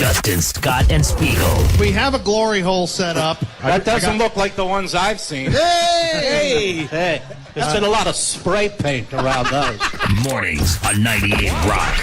Justin, Scott, and Spiegel. We have a glory hole set up. That doesn't look like the ones I've seen. Hey! Hey, there's been a lot of spray paint around those. Mornings on 98 Rock.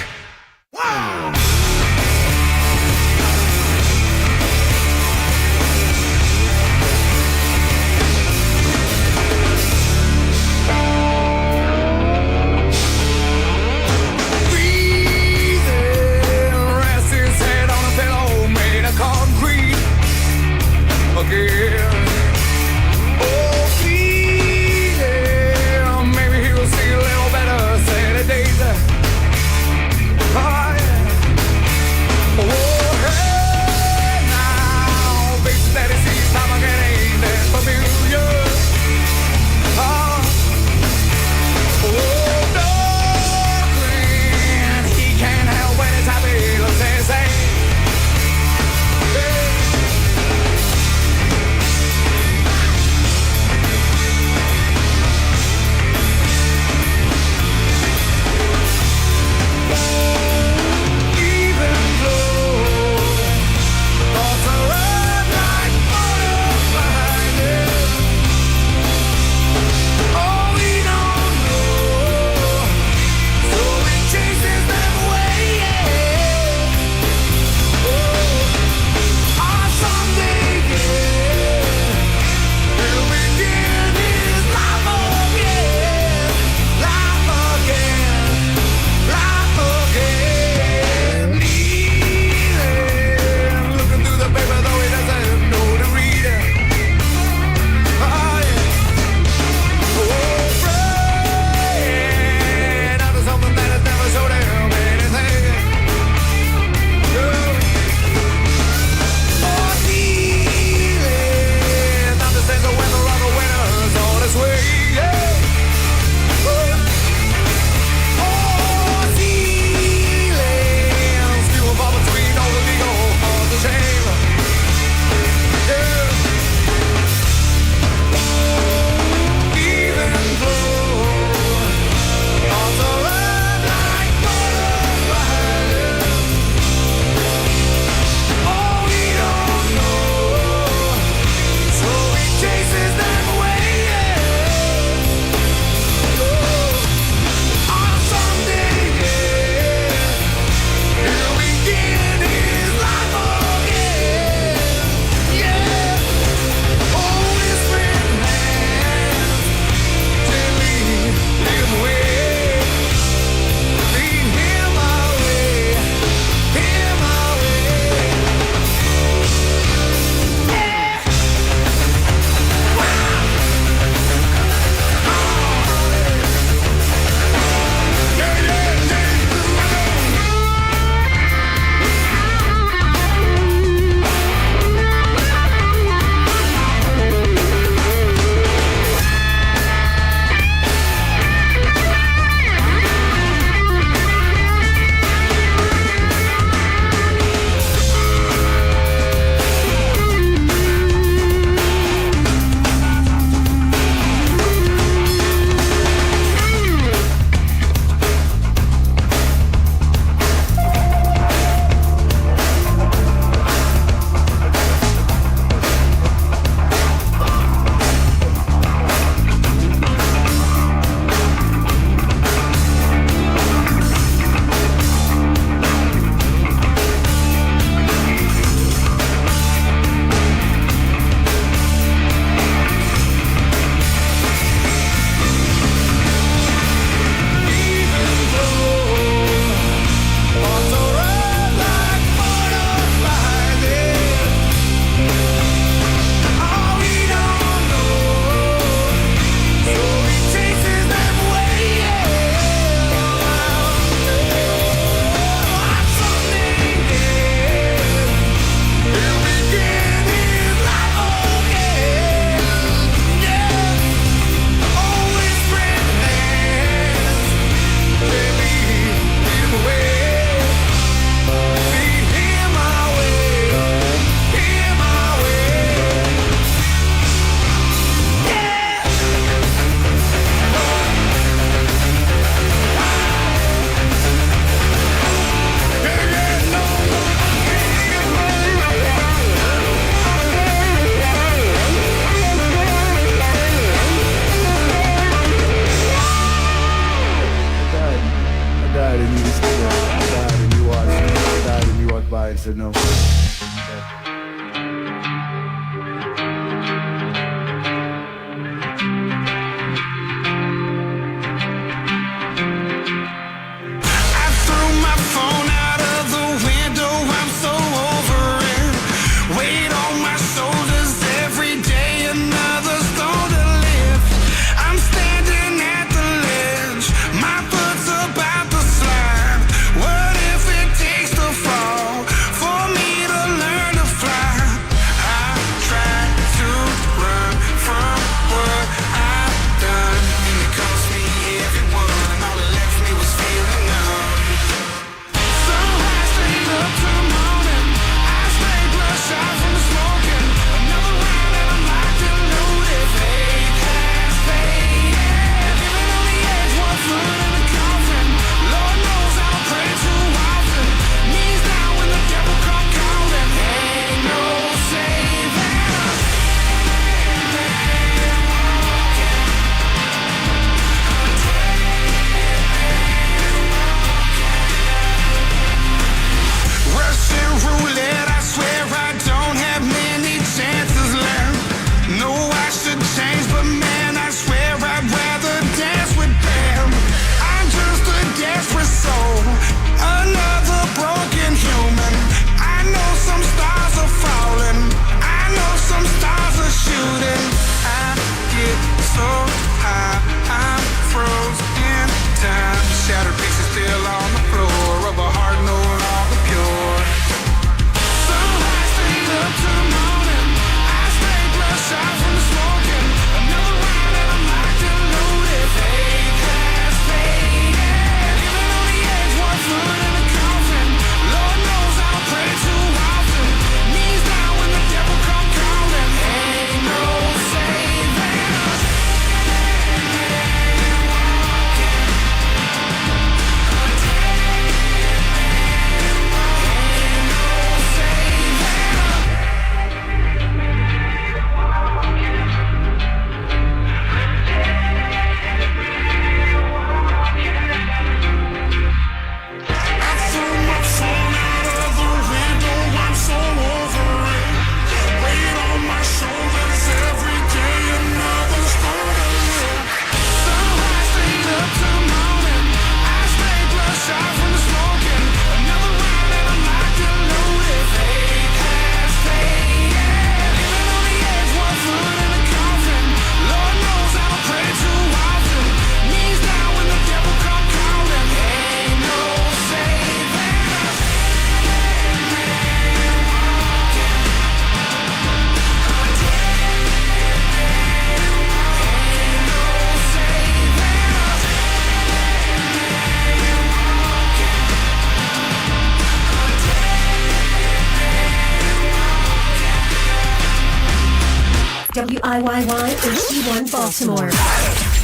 YYYHD1 Baltimore.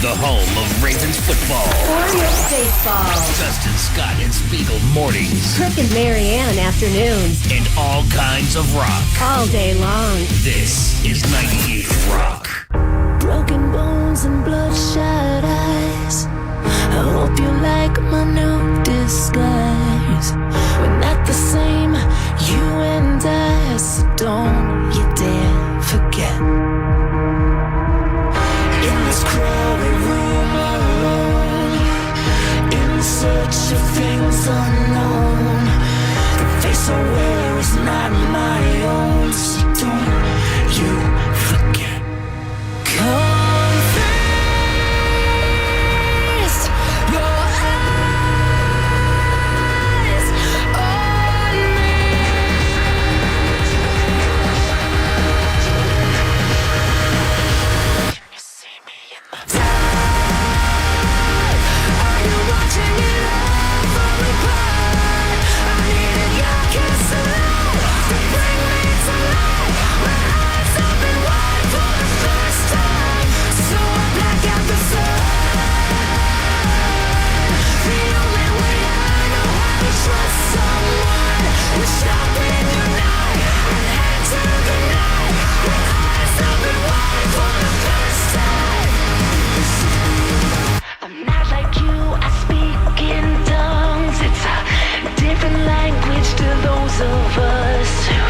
The home of Ravens football. Orioles baseball. Dustin, Scott, and Spiegel mornings. Kirk and Marianne afternoons. And all kinds of rock. All day long. This is 98 Rock. Broken bones and bloodshot eyes. I hope you like my new disguise. We're not the same, you and I, so don't you dare forget. In this crowded room alone, in search of things unknown, the face I wear is not my own, so don't you forget. Confess your eyes on me. Can you see me in the dark? Are you watching it all fall apart? I needed your kiss alone to bring me to life. My eyes open wide for the first time, so I black out the sun. The only way I know how to trust someone is stopping your night and head to the night. My eyes open wide for the first time. I'm not like you, I speak in tongues. It's a different language to those of us who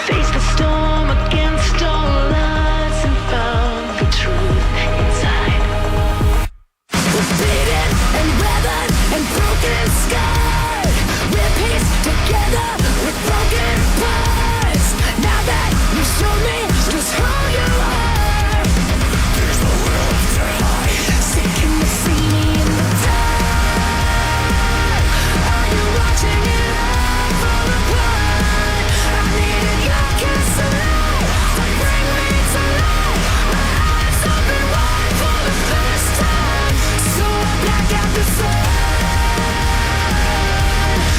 faced the storm against all odds and found the truth inside. We're beaten and weathered and broken scarred. We're pieced together with broken parts. Now that you showed me just who you are, there's nowhere left to hide. Say, can you see me in the dark? Are you watching it all fall apart? I needed your kiss alive to bring me to life. My eyes open wide for the first time, so I black out the sun.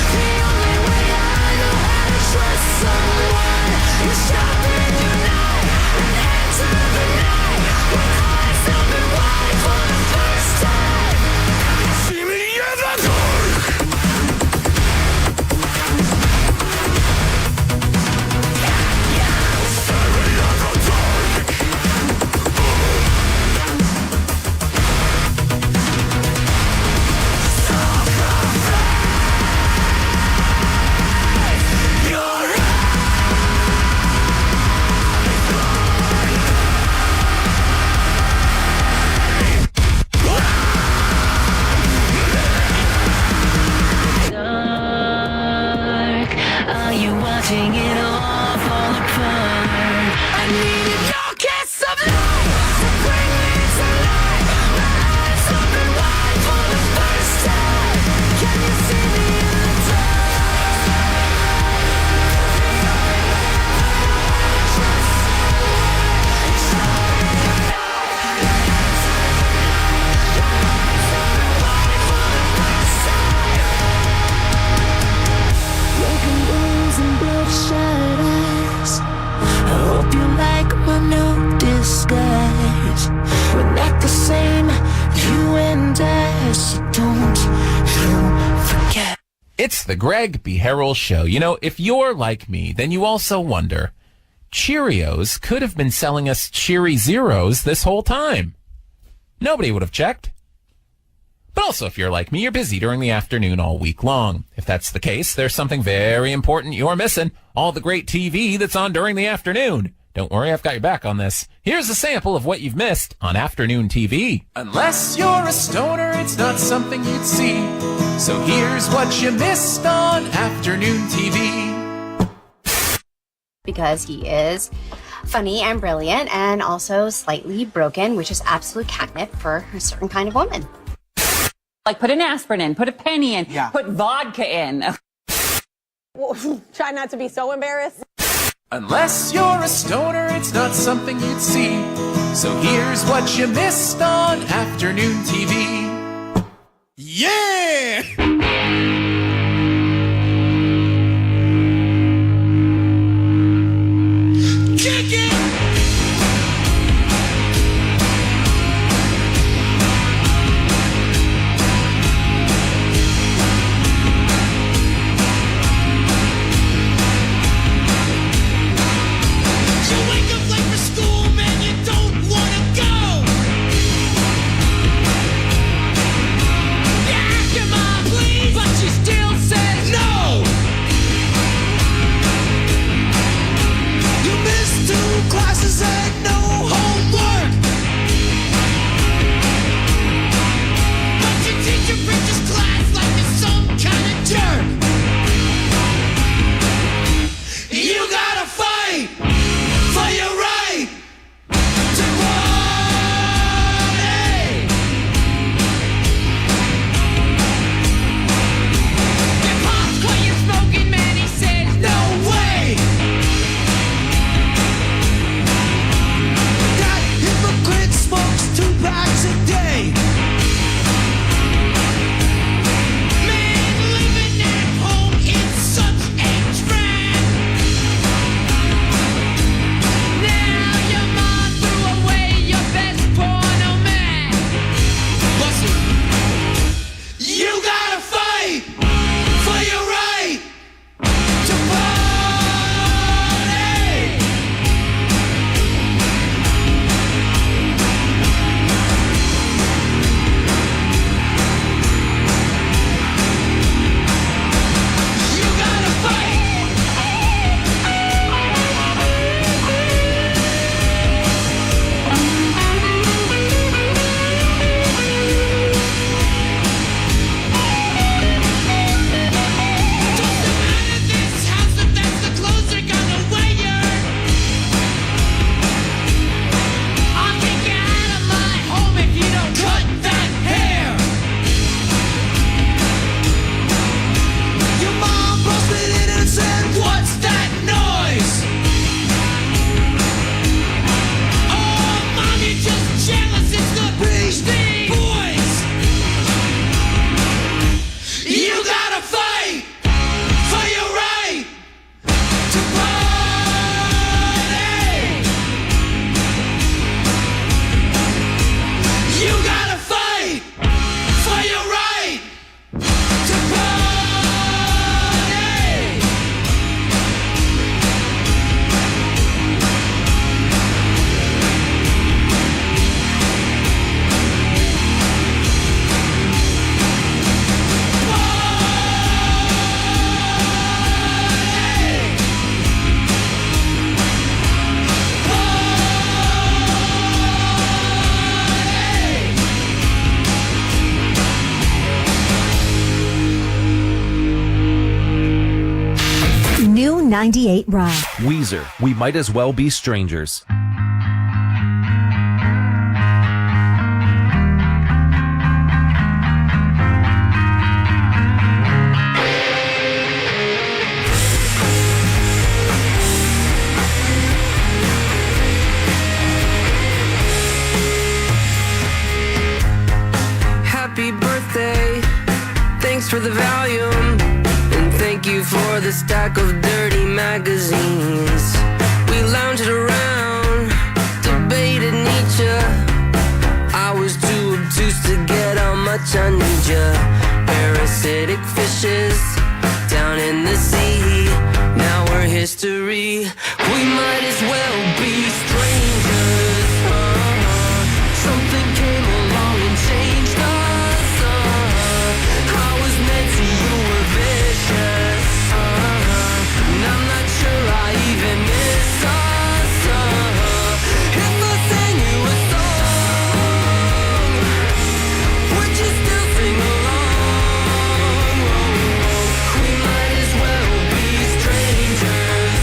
The only way I know how to trust someone is stopping your night and head to the night. My eyes open wide for the first time. See me in the dark. Dark, are you watching it all fall apart? I needed your kiss of light to bring me to life. My eyes open wide for the first time. Can you see me in the broken bones and bloodshot eyes? I hope you like my new disguise. We're not the same, you and I, so don't you forget. It's the Greg B. Harrell Show. You know, if you're like me, then you also wonder, Cheerios could have been selling us Cheery Zeros this whole time. Nobody would have checked. But also, if you're like me, you're busy during the afternoon all week long. If that's the case, there's something very important you're missing. All the great TV that's on during the afternoon. Don't worry, I've got your back on this. Here's a sample of what you've missed on afternoon TV. Unless you're a stoner, it's not something you'd see. So here's what you missed on afternoon TV. Because he is funny and brilliant and also slightly broken, which is absolute catnip for a certain kind of woman. Like put an aspirin in, put a penny in, put vodka in. Try not to be so embarrassed. Unless you're a stoner, it's not something you'd see. So here's what you missed on afternoon TV. Yeah! Kick it! 98 Rock. Weezer, We Might As Well Be Strangers. Happy birthday, thanks for the Valium, and thank you for the stack of dirty magazines. We lounged around, debated Nietzsche. I was too obtuse to get how much I need ya. Parasitic fishes down in the sea. Now we're history. We might as well be strangers. Something came along and changed us. I was meant to, you were vicious. And I'm not sure I even miss us. If I sang you a song, would you still sing along? We might as well be strangers.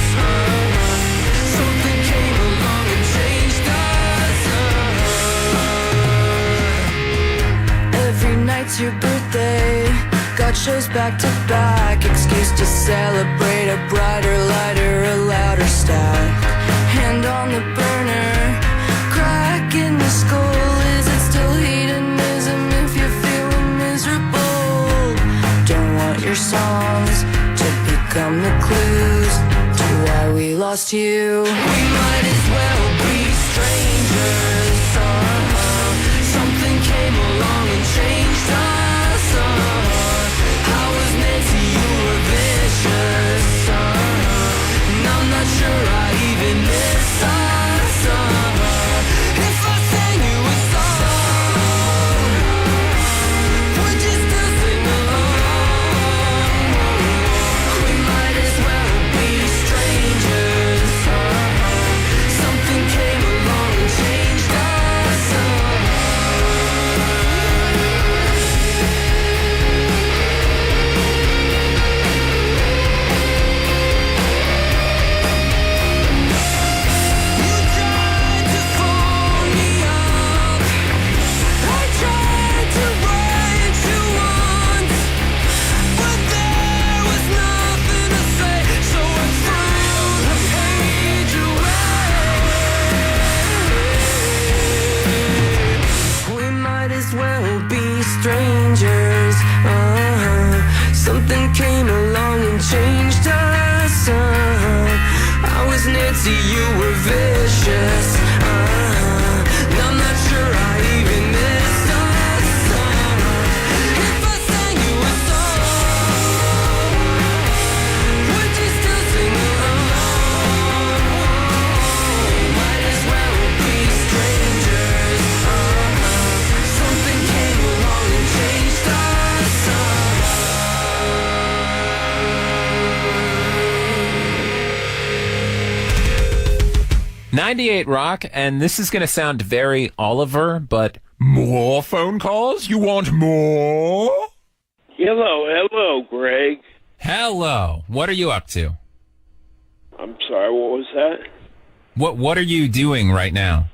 Something came along and changed us. Every night's your birthday. Got shows back to back. Excuse to celebrate a brighter, lighter, a louder stack. Hand on the burner, crack in the skull. Is it still hedonism if you're feeling miserable? Don't want your songs to become the clues to why we lost you. We might as well be strangers. Something came along and changed us. I was meant to, you were vicious. And I'm not sure I even miss us. If I sang you a song, would you still sing along? We might as well be strangers. Something came along and changed us. Strangers, something came along and changed us. I was Nancy, you were vicious. And I'm not sure I even missed us. If I sang you a song, would you still sing along? Might as well be strangers. Something came along and changed us. 98 Rock, and this is going to sound very Oliver, but more phone calls? You want more? Hello, Greg. Hello. What are you up to? I'm sorry, what was that? What are you doing right now?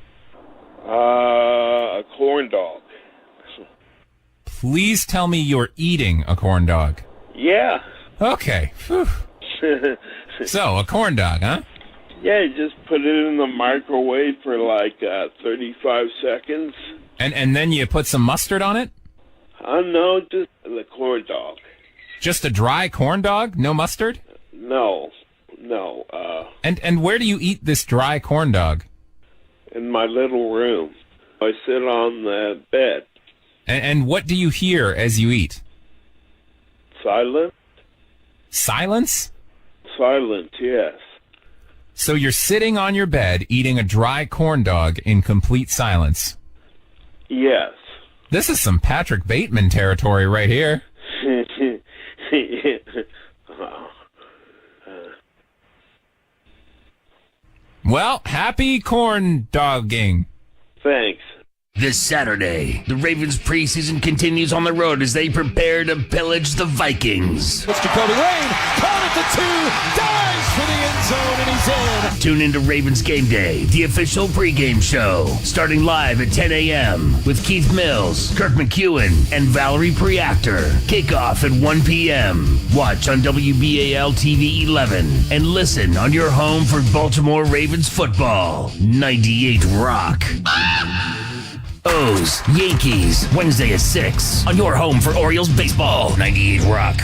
A corn dog. Please tell me you're eating a corn dog. Yeah. Okay. Whew. So, a corn dog, huh? Yeah, just put it in the microwave for like 35 seconds. And then you put some mustard on it? No, just the corn dog. Just a dry corn dog? No mustard? No. And where do you eat this dry corn dog? In my little room. I sit on the bed. And what do you hear as you eat? Silent? Silence? Silent, yes. So you're sitting on your bed eating a dry corn dog in complete silence? Yes. This is some Patrick Bateman territory right here. Well, happy corn dogging. Thanks. This Saturday, the Ravens preseason continues on the road as they prepare to pillage the Vikings. It's Jacoby Lane, caught at the 2, dives for the end zone, and he's in. Tune into Ravens Game Day, the official pregame show, starting live at 10 a.m. with Keith Mills, Kirk McEwen, and Valerie Preactor. Kickoff at 1 p.m. Watch on WBAL TV 11 and listen on your home for Baltimore Ravens football. 98 Rock. O's, Yankees, Wednesday at 6 on your home for Orioles baseball. 98 Rock.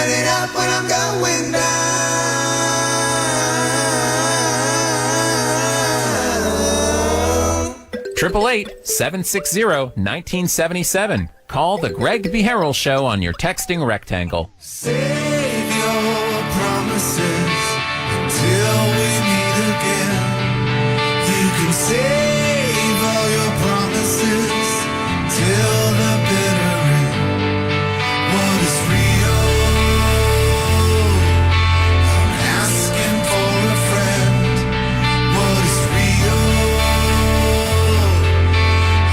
turn it up when I'm going down. 888-760-1977. Call the Greg B. Harrell Show on your texting rectangle. Save your promises until we meet again. You can save all your promises till the bitter end. What is real? I'm asking for a friend. What is real?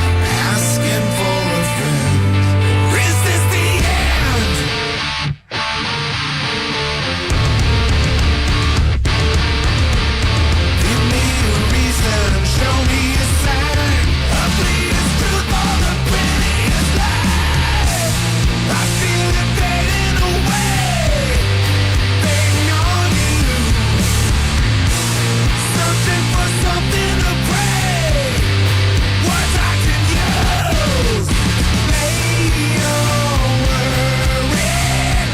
I'm asking for a friend. Or is this the end? Give me a reason, show me a sign. Ugliest truth or the prettiest lie. I feel it fading away, fading on you. Searching for something to pray, words I can use. Lay your worry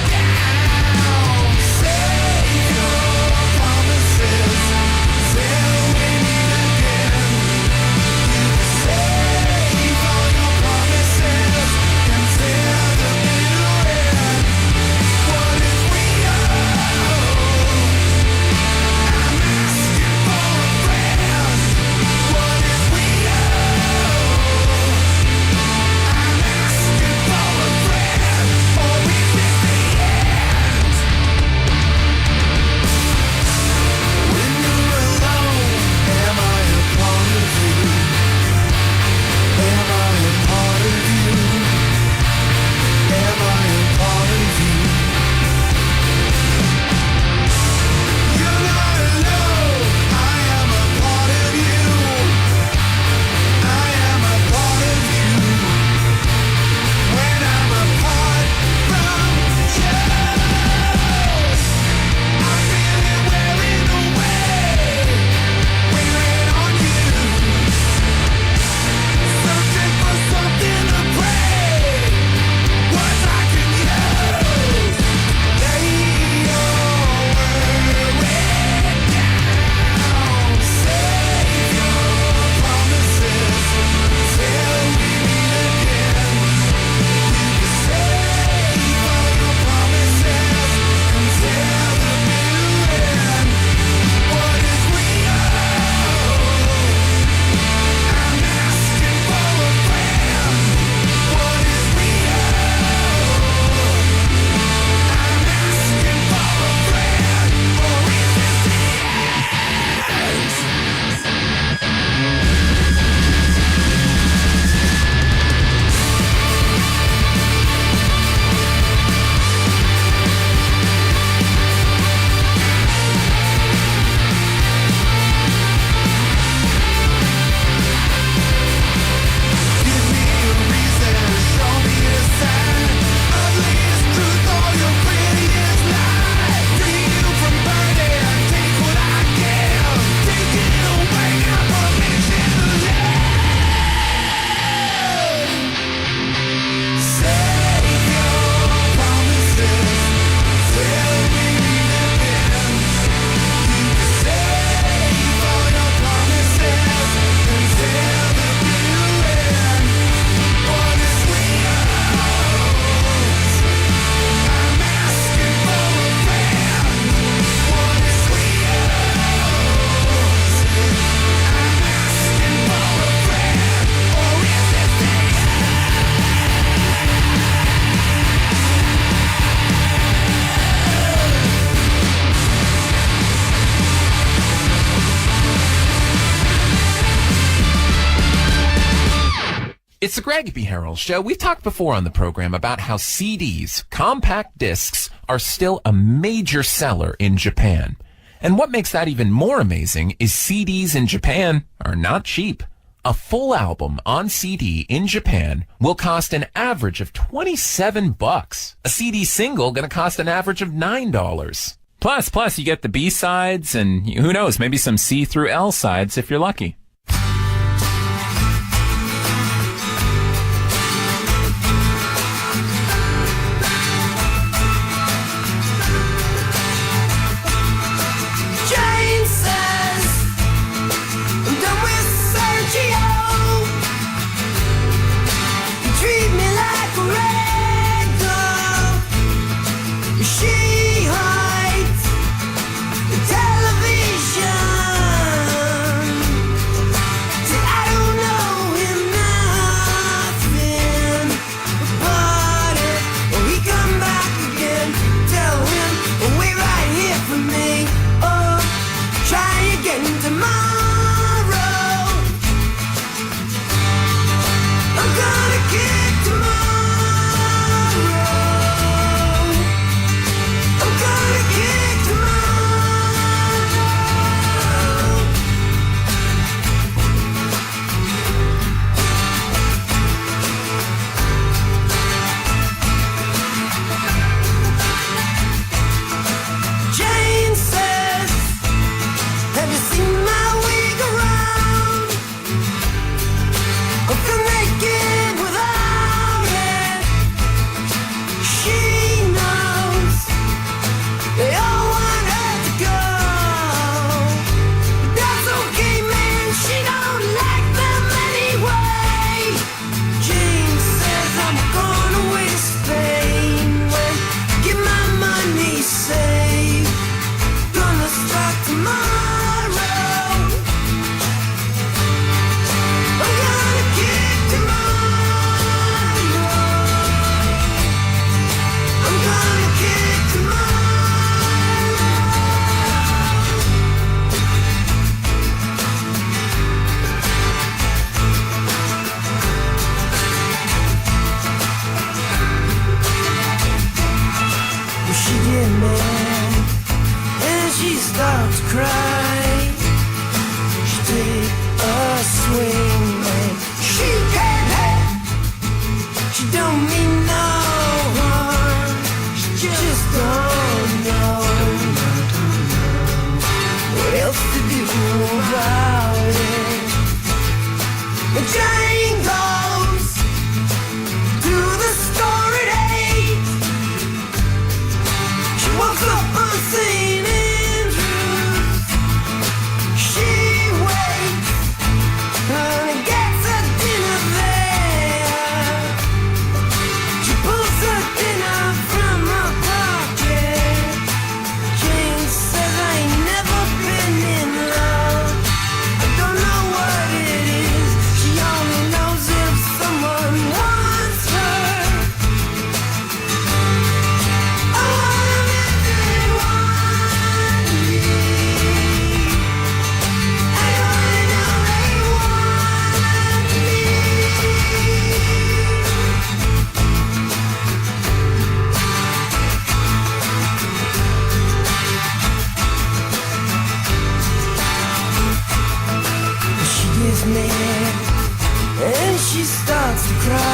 down. Save your promises till we meet again. You can save all your promises until the bitter end. What is real? I'm asking for a friend. What is real? I'm asking for a friend. Or is this the end? When you're alone, am I a part of you? Am I a part of you? Am I a part of you? You're not alone. I am a part of you. I am a part of you. When I'm apart from you, I feel it wearing away, wearing on you. Searching for something to pray, words I can use. Lay your worry down. Save your promises till we meet again. You can save all your promises until the bitter end. What is real? I'm asking for a friend. What is real? I'm asking for a friend. Or is this the Give me a reason, show me a sign. Ugliest truth or your prettiest lie. Free you from burning, take what I give. Take it away, got permission to live. Save your promises till we meet again. You can save all your promises until the bitter end. What is real? I'm asking for a friend. What is real? I'm asking for a friend. Or is this the It's the Greg B. Harrell Show. We've talked before on the program about how CDs, compact discs, are still a major seller in Japan. And what makes that even more amazing is CDs in Japan are not cheap. A full album on CD in Japan will cost an average of $27. A CD single going to cost an average of $9. Plus, you get the B-sides and who knows, maybe some C through L sides if you're lucky. get mad and she starts to cry. She take a swing and she can't help. She don't mean no harm. She just don't know what else to do about it. The Jane goes to the store at 8. She walks up on St. Andrews. She waits and gets her dinner there. She pulls her dinner from her pocket. Jane says, I ain't never been in love. I don't know what it is. She only knows if someone wants her. I wanna make it want me. I wanna know they want me. She gets mad and she starts to cry.